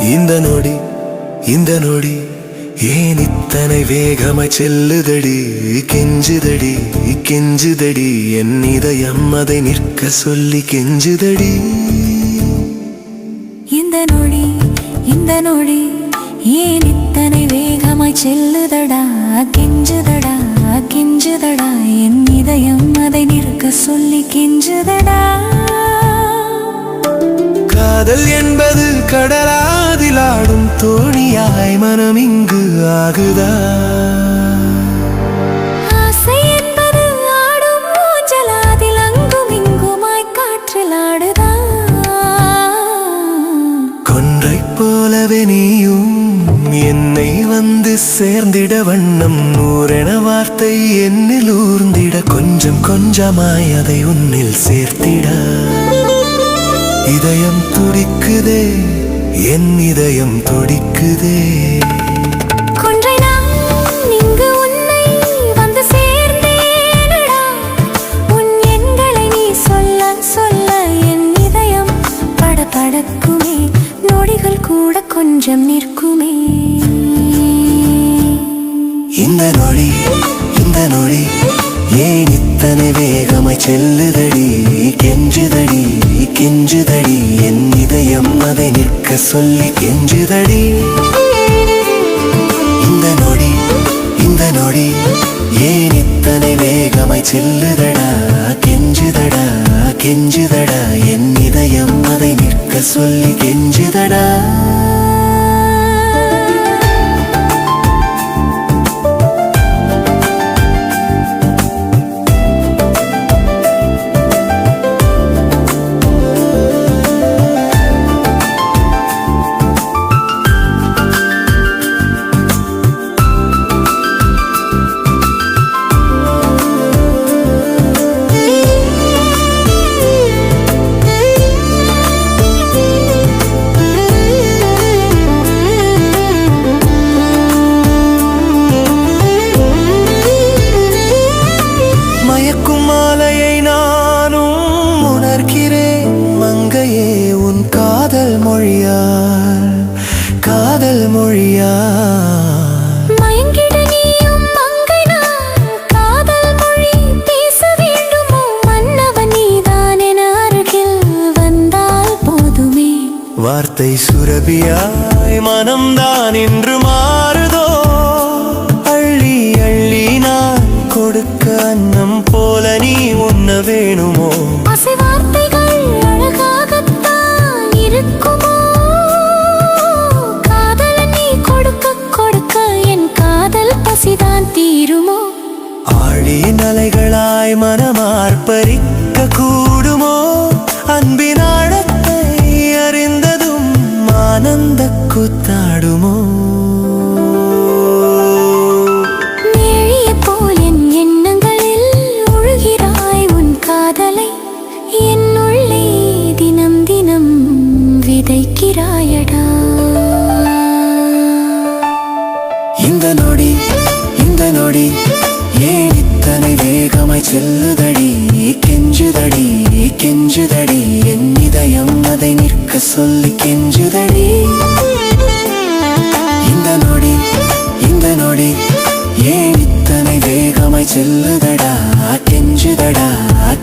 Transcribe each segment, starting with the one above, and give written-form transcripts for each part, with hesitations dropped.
இந்த நொடி இந்த நொடி ஏன் இத்தனை வேகமாய் செல்லுதடி கெஞ்சுதடி கெஞ்சுதடி என் இதயம் அதை நிற்க சொல்லி கெஞ்சுதடி இந்த நொடி ஏன் இத்தனை வேகமாய் செல்லுதடா கெஞ்சுதடா கெஞ்சுதடா என் இதயம் அதை நிற்க சொல்லி கெஞ்சுதடா காதல் என்பது கடலாதில் ஆடும் தோணியாய் மனம் இங்கு ஆகுதா ஆசை என்பது ஆடும் ஊஞ்சலாதில் அங்கும் இங்குமாய் காற்றில் ஆடுதா கொன்றை போலவே நீயும் என்னை வந்து சேர்ந்திட வண்ணம் நூறென வார்த்தை என்னில் ஊர்ந்திட கொஞ்சம் கொஞ்சமாய் அதை உன்னில் சேர்த்திட இதயம் துடிக்குதே என் இதயம் துடிக்குதே கொன்றை நான் இங்கு உன்னை வந்து சேர்ந்தேனடா உன் எண்களை நீ சொல்ல சொல்ல என் இதயம் படபடக்குமே நொடிகள் கூட கொஞ்சம் நிற்குமே இந்த நொடி ஏன் இத்தனை வேகமாய் செல்லுதடி கெஞ்சுதடி கெஞ்சுதடி என் இதயம் அதை நிற்க சொல்லி கெஞ்சுதடி இந்த நொடி ஏன் இத்தனை வேகமாய் செல்லுதடா கெஞ்சுதடா கெஞ்சுதடா என் இதயம் அதை நிற்க சொல்லி கெஞ்சுதடா காதல் மொழியால் மயங்கிட நீயும் மங்கை நான் காதல் மொழி பேச வேண்டுமோ மன்னவன் நீதான் என அருகில் வந்தால் போதுமே வார்த்தை சுரபியாய் மனம்தான் என்று மாறுதோ அள்ளி அள்ளி நான் கொடுக்க அன்னம் போல நீ உண்ண வேணுமோ ஆசை வார்த்தைகள் அழகாகத்தான் இருக்குமோ பசிதான் தீருமோ ஆழியின் அலைகளாய் மனமார்ப்பரிக்க கூடுமோ அன்பின் ஆழத்தை அறிந்ததும் ஆனந்த கூத்தாடுமோ மேழிய போல் என் எண்ணங்களில் ஒழுகிறாய் உன் காதலை என்னுள்ளே தினம் தினம் விதைக்கிறாயடா இந்த நொடி ஏன் இத்தனை வேகமாய் செல்லுதடி கெஞ்சுதடி கெஞ்சுதடி என் இதயம் அதை நிற்க சொல்லி கெஞ்சுதடி இந்த நொடி ஏன் இத்தனை வேகமாய் செல்லுதடா கெஞ்சுதடா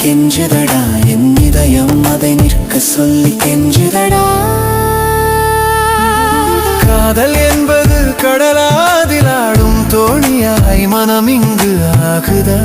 கெஞ்சுதடா என் இதயம் அதை நிற்க சொல்லி கெஞ்சுதடா காதல் என்பது கடலாதில் ஆடும் தோணியாய் மனம் இங்கு ஆகுதா